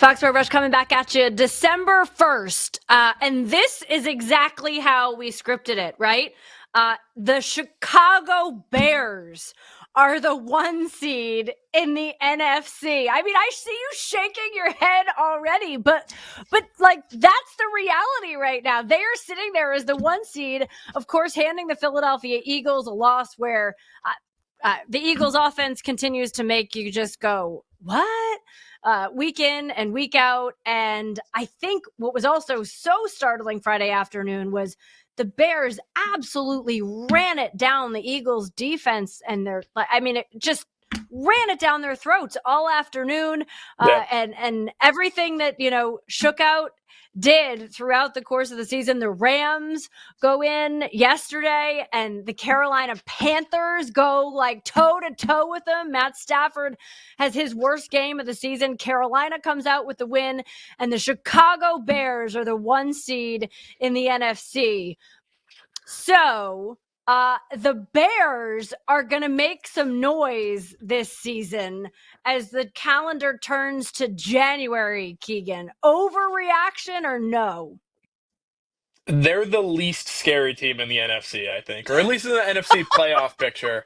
Foxborough Rush coming back at you December 1st. And this is exactly how we scripted it, right? The Chicago Bears are the 1 seed in the NFC. I mean, I see you shaking your head already, but like that's the reality right now. They are sitting there as the 1 seed, of course, handing the Philadelphia Eagles a loss where the Eagles offense continues to make you just go, what? Week in and week out. And I think what was also so startling Friday afternoon was the Bears absolutely ran it down the Eagles defense. And it just ran it down their throats all afternoon. And everything that, shook out did throughout the course of the season. The Rams go in yesterday and the Carolina Panthers go like toe to toe with them. Matt Stafford has his worst game of the season. Carolina comes out with the win, and the Chicago Bears are the 1 seed in the NFC. So the Bears are going to make some noise this season as the calendar turns to January, Keagan. Overreaction or no? They're the least scary team in the NFC, I think, or at least in the NFC playoff picture.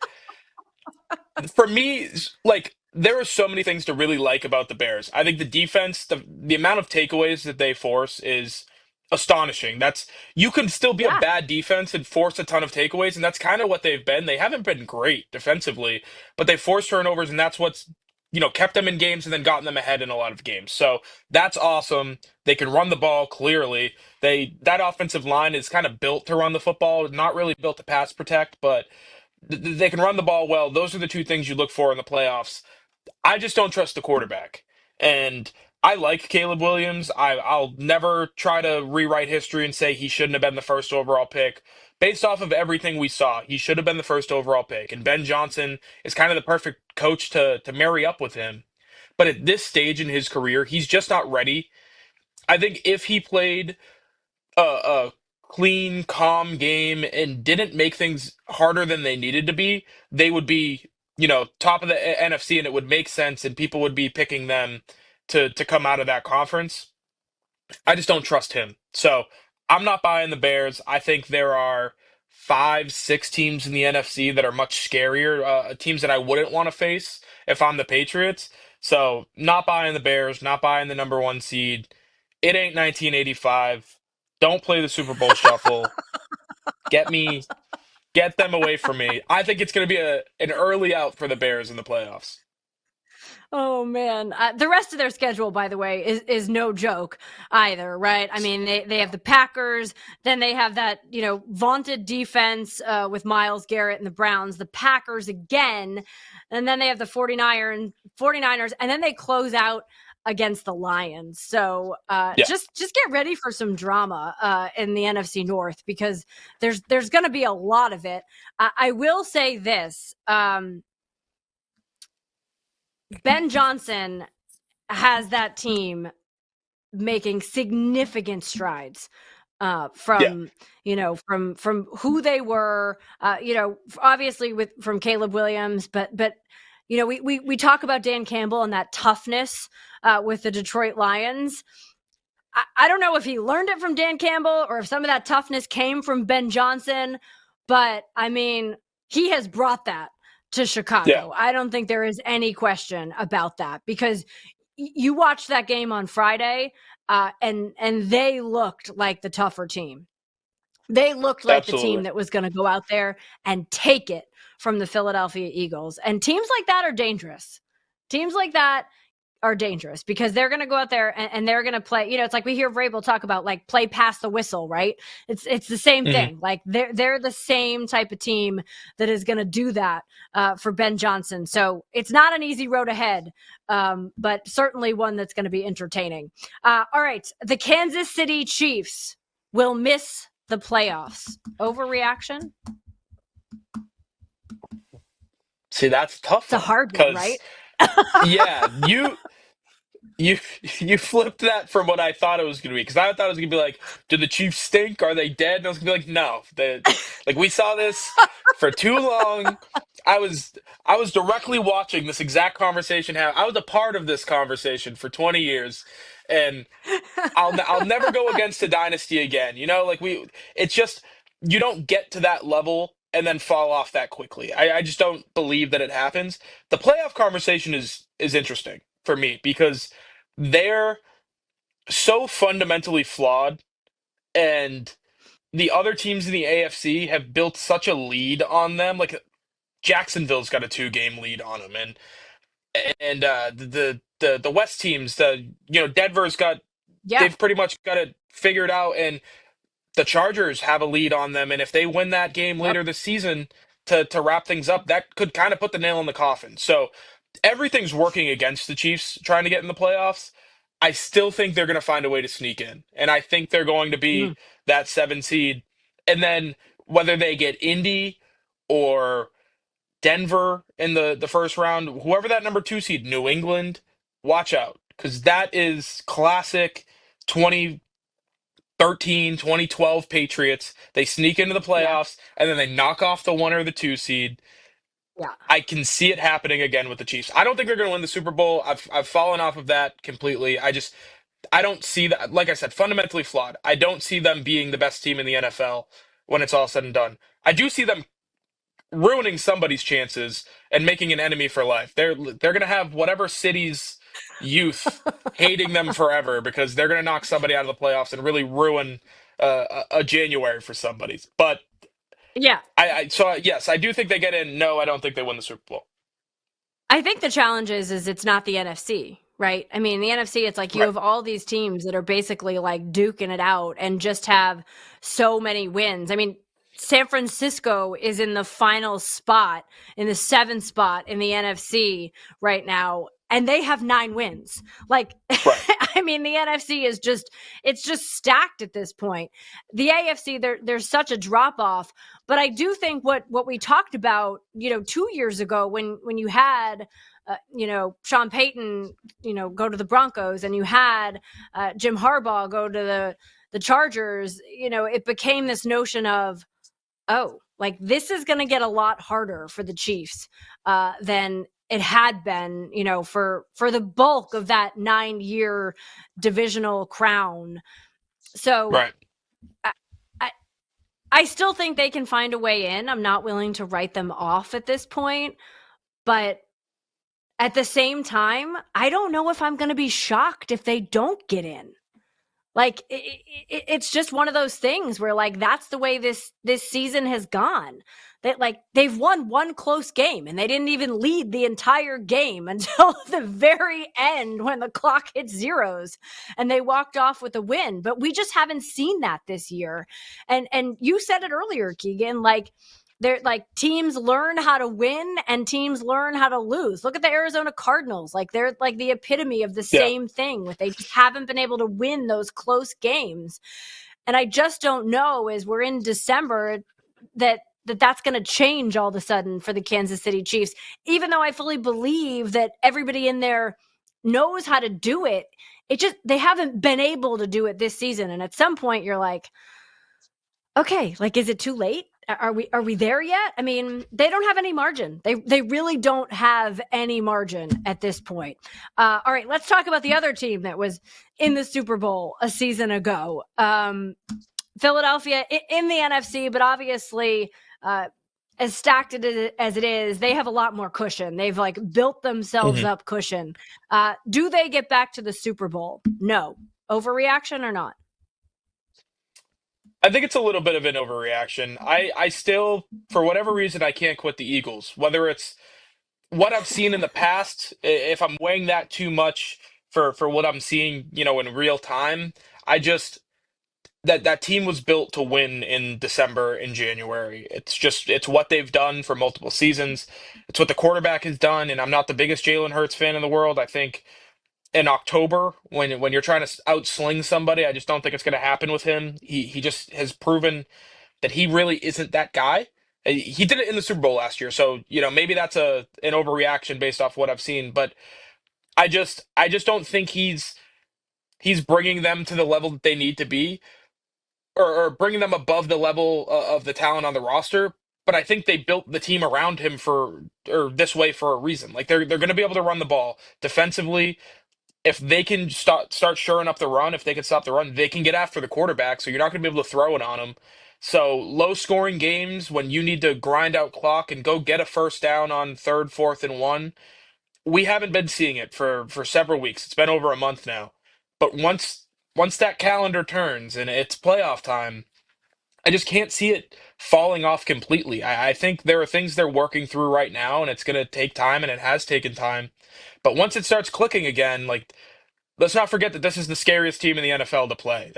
For me, like there are so many things to really like about the Bears. I think the defense, the amount of takeaways that they force is astonishing. That's you can still be a Yeah. bad defense and force a ton of takeaways, and that's kind of what they've been. They haven't been great defensively, but they force turnovers, and that's what's kept them in games and then gotten them ahead in a lot of games. So that's awesome. They can run the ball clearly. That offensive line is kind of built to run the football, not really built to pass protect, but they can run the ball well. Those are the two things you look for in the playoffs. I just don't trust the quarterback. And I like Caleb Williams. I'll never try to rewrite history and say he shouldn't have been the first overall pick. Based off of everything we saw, he should have been the first overall pick. And Ben Johnson is kind of the perfect coach to marry up with him. But at this stage in his career, he's just not ready. I think if he played a clean, calm game and didn't make things harder than they needed to be, they would be, top of the NFC, and it would make sense, and people would be picking them to come out of that conference. I just don't trust him. So I'm not buying the Bears. I think there are 5, 6 teams in the NFC that are much scarier, teams that I wouldn't want to face if I'm the Patriots. So not buying the Bears, not buying the number 1 seed. It ain't 1985. Don't play the Super Bowl shuffle. Get me, get them away from me. I think it's going to be an early out for the Bears in the playoffs. Oh man, the rest of their schedule, by the way, is no joke either, right? I mean, they have the Packers, then they have that vaunted defense with Myles Garrett and the Browns, the Packers again, and then they have the 49ers, and then they close out against the Lions. So Yeah, just get ready for some drama in the NFC North because there's going to be a lot of it. I will say this. Ben Johnson has that team making significant strides yeah, from who they were, obviously from Caleb Williams, but we talk about Dan Campbell and that toughness with the Detroit Lions. I don't know if he learned it from Dan Campbell or if some of that toughness came from Ben Johnson, but I mean, he has brought that to yeah. Chicago. I don't think there is any question about that because you watched that game on Friday and they looked like the tougher team. They looked like the team Absolutely. that was going to go out there and take it from the Philadelphia Eagles. And teams like that are dangerous. Teams like that are dangerous because they're going to go out there and they're going to play. It's like we hear Vrabel talk about like play past the whistle, right? It's the same Mhm. thing. Like they're the same type of team that is going to do that for Ben Johnson. So it's not an easy road ahead, but certainly one that's going to be entertaining. All right, the Kansas City Chiefs will miss the playoffs. Overreaction? See, that's a tough It's a one hard one, because right? yeah, you You you flipped that from what I thought it was going to be because I thought it was going to be like, do the Chiefs stink? Are they dead? And I was going to be like, no. Like we saw this for too long. I was I was directly watching this exact conversation happen. I was a part of this conversation for 20 years, and I'll never go against a dynasty again. You know, like it's just you don't get to that level and then fall off that quickly. I just don't believe that it happens. The playoff conversation is interesting for me because they're so fundamentally flawed, and the other teams in the AFC have built such a lead on them. Like Jacksonville's got a 2 game lead on them, and the West teams, Denver's got Yeah. they've pretty much got it figured out, and the Chargers have a lead on them. And if they win that game Yep. later this season to wrap things up, that could kind of put the nail in the coffin. So everything's working against the Chiefs trying to get in the playoffs. I still think they're going to find a way to sneak in, and I think they're going to be Mm. that 7 seed. And then whether they get Indy or Denver in the first round, whoever that number 2 seed, New England, watch out because that is classic 2013, 2012 Patriots. They sneak into the Yeah. playoffs and then they knock off the 1 or the 2 seed. Yeah. I can see it happening again with the Chiefs. I don't think they're going to win the Super Bowl. I've fallen off of that completely. I don't see that. Like I said, fundamentally flawed. I don't see them being the best team in the NFL when it's all said and done. I do see them ruining somebody's chances and making an enemy for life. They're going to have whatever city's youth hating them forever because they're going to knock somebody out of the playoffs and really ruin a January for somebody. But Yeah. yes, I do think they get in. No, I don't think they win the Super Bowl. I think the challenge is it's not the NFC, right? I mean, the NFC, it's like you Right, have all these teams that are basically like duking it out and just have so many wins. I mean, San Francisco is in the final spot, in the 7th spot in the NFC right now, and they have 9 wins. Like, right, I mean, the NFC is it's just stacked at this point. The AFC, there's such a drop off, but I do think what we talked about, 2 years ago when you had, Sean Payton, go to the Broncos, and you had Jim Harbaugh go to the Chargers. It became this notion of, oh, like this is going to get a lot harder for the Chiefs than it had been, for the bulk of that 9-year divisional crown. So right. I, I I still think they can find a way in. I'm not willing to write them off at this point, but at the same time, I don't know if I'm going to be shocked if they don't get in. Like it's just one of those things where like that's the way this season has gone. That like they've won one close game and they didn't even lead the entire game until the very end when the clock hit zeros and they walked off with a win. But we just haven't seen that this year. And you said it earlier, Keegan, like they're like teams learn how to win and teams learn how to lose. Look at the Arizona Cardinals. Like they're like the epitome of the Yeah. same thing with they just haven't been able to win those close games. And I just don't know as we're in December that's going to change all of a sudden for the Kansas City Chiefs, even though I fully believe that everybody in there knows how to do it. It just they haven't been able to do it this season. And at some point you're like, okay, like is it too late? Are we there yet? I mean, they don't have any margin. They really don't have any margin at this point. All right, let's talk about the other team that was in the Super Bowl a season ago. Philadelphia in the NFC, but obviously as stacked as it is, they have a lot more cushion. They've like built themselves Mhm. up cushion. Do they get back to the Super Bowl? No. Overreaction or not? I think it's a little bit of an overreaction. I still, for whatever reason, I can't quit the Eagles. Whether it's what I've seen in the past, if I'm weighing that too much for what I'm seeing, in real time, I just that team was built to win in December and January. It's what they've done for multiple seasons. It's what the quarterback has done, and I'm not the biggest Jalen Hurts fan in the world. I think in October when you're trying to outsling somebody, I just don't think it's going to happen with him. He just has proven that he really isn't that guy. He did it in the Super Bowl last year, so maybe that's a an overreaction based off what I've seen. But I just don't think he's bringing them to the level that they need to be, or bringing them above the level of the talent on the roster. But I think they built the team around him for or this way for a reason. Like they're going to be able to run the ball defensively. If they can start shoring up the run, if they can stop the run, they can get after the quarterback. So you're not going to be able to throw it on them. So low scoring games when you need to grind out clock and go get a first down on third, fourth, and one, we haven't been seeing it for several weeks. It's been over a month now. But once that calendar turns and it's playoff time, I just can't see it falling off completely. I think there are things they're working through right now, and it's going to take time, and it has taken time. But once it starts clicking again, like let's not forget that this is the scariest team in the NFL to play.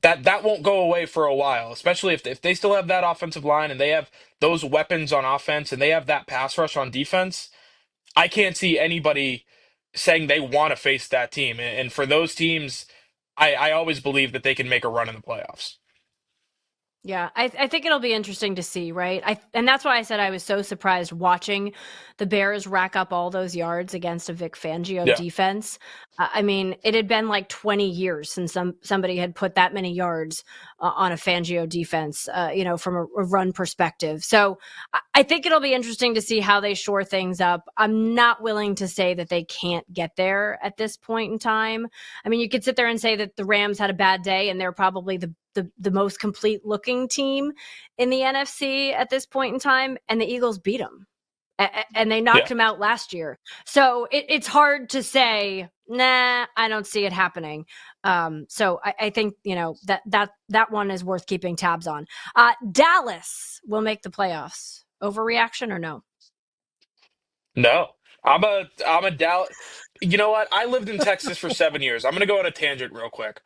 That won't go away for a while, especially if they still have that offensive line and they have those weapons on offense and they have that pass rush on defense. I can't see anybody saying they want to face that team. And for those teams, I always believe that they can make a run in the playoffs. Yeah, I think it'll be interesting to see, right? And that's why I said I was so surprised watching the Bears rack up all those yards against a Vic Fangio Yeah. defense. I mean, it had been like 20 years since somebody had put that many yards on a Fangio defense, from a run perspective. So I think it'll be interesting to see how they shore things up. I'm not willing to say that they can't get there at this point in time. I mean, you could sit there and say that the Rams had a bad day and they're probably the most complete looking team in the NFC at this point in time, and the Eagles beat them. And they knocked Yeah. him out last year. So it's hard to say, nah, I don't see it happening. So I think, that one is worth keeping tabs on. Dallas will make the playoffs. Overreaction or no? No. I'm a Dallas. You know what? I lived in Texas for 7 years. I'm gonna go on a tangent real quick.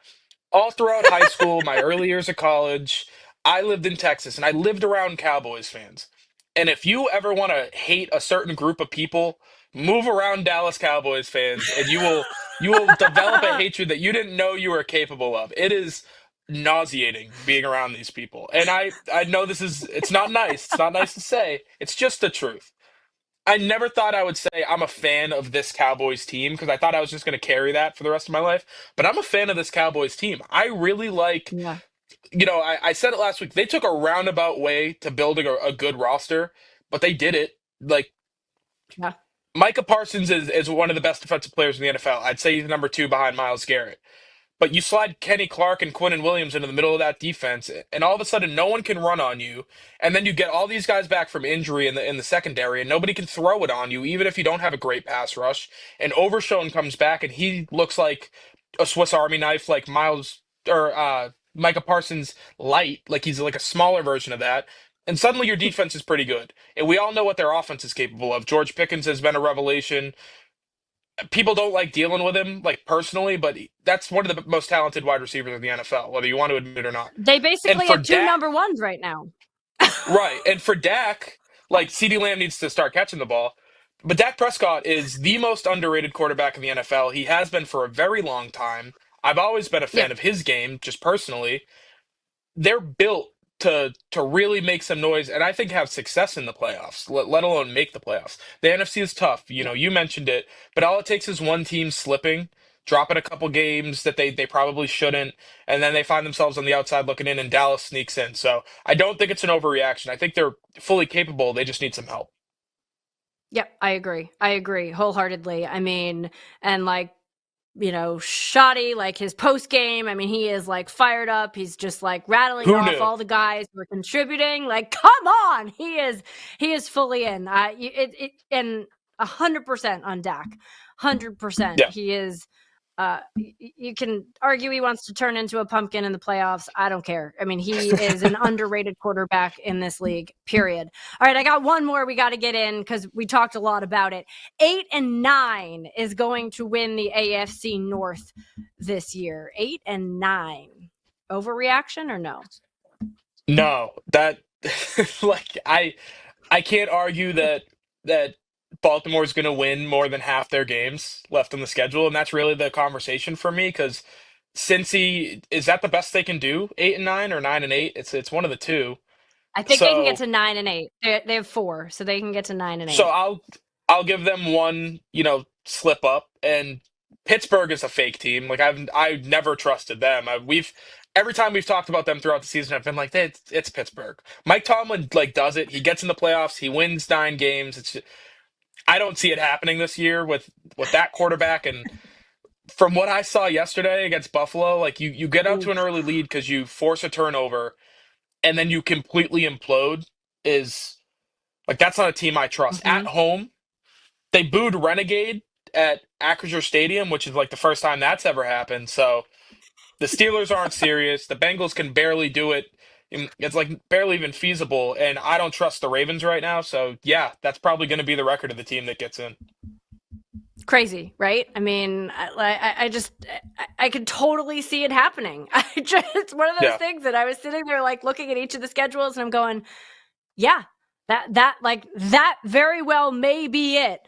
All throughout high school, my early years of college, I lived in Texas and I lived around Cowboys fans. And if you ever want to hate a certain group of people, move around Dallas Cowboys fans and you will develop a hatred that you didn't know you were capable of. It is nauseating being around these people. And I know it's not nice. It's not nice to say. It's just the truth. I never thought I would say I'm a fan of this Cowboys team because I thought I was just going to carry that for the rest of my life. But I'm a fan of this Cowboys team. I really like, Yeah. I said it last week. They took a roundabout way to building a good roster, but they did it. Like, Yeah. Micah Parsons is one of the best defensive players in the NFL. I'd say he's number two behind Myles Garrett. But you slide Kenny Clark and Quinnen Williams into the middle of that defense, and all of a sudden no one can run on you. And then you get all these guys back from injury in the secondary, and nobody can throw it on you, even if you don't have a great pass rush. And Overshone comes back, and he looks like a Swiss Army knife, like Miles or Micah Parsons light, like he's like a smaller version of that. And suddenly your defense is pretty good. And we all know what their offense is capable of. George Pickens has been a revelation. People don't like dealing with him, like personally, but that's one of the most talented wide receivers in the NFL, whether you want to admit it or not. They And basically for have two Dak, number ones right now. right? And for Dak, like CeeDee Lamb needs to start catching the ball. But Dak Prescott is the most underrated quarterback in the NFL. He has been for a very long time. I've always been a Yeah. fan of his game, just personally. They're built to really make some noise and I think have success in the playoffs, let alone make the playoffs. The NFC is tough. Yeah. You mentioned it, but all it takes is one team slipping, dropping a couple games that they probably shouldn't, and then they find themselves on the outside looking in and Dallas sneaks in. So I don't think it's an overreaction. I think they're fully capable. They just need some help. Yep, I agree. I agree wholeheartedly. I mean, and like, shoddy, like his post game. I mean, he is like fired up. He's just like rattling Who off knew? all the guys who are contributing. Like, come on, he is fully in. And 100% on Dak, 100%. Yeah. He is. You can argue he wants to turn into a pumpkin in the playoffs. I don't care. I mean, he is an underrated quarterback in this league, period. All right, I got one more we got to get in because we talked a lot about it. 8-9 is going to win the AFC North this year. 8-9. Overreaction or no? No, that like I can't argue that Baltimore's going to win more than half their games left on the schedule, and that's really the conversation for me because Cincy is that the best they can do? 8-9 or 9-8? It's one of the two. I think they can get So to 9-8. They have four, so they can get to 9-8. so I'll give them one. slip up. And Pittsburgh is a fake team. Like I've never trusted them. We've every time we've talked about them throughout the season, I've been like, it's Pittsburgh. Mike Tomlin like does it. He gets in the playoffs. He wins 9 games. I don't see it happening this year with that quarterback. And from what I saw yesterday against Buffalo, like you get out to an early lead because you force a turnover and then you completely implode. Is like that's not a team I trust. At home, they booed Renegade at Acrisure Stadium, which is like the first time that's ever happened. So the Steelers aren't serious. The Bengals can barely do it. It's like barely even feasible. And I don't trust the Ravens right now. So yeah, that's probably going to be the record of the team that gets in. Crazy, right? I mean, I could totally see it happening. It's one of those things that I was sitting there like looking at each of the schedules and I'm going, yeah, that very well may be it.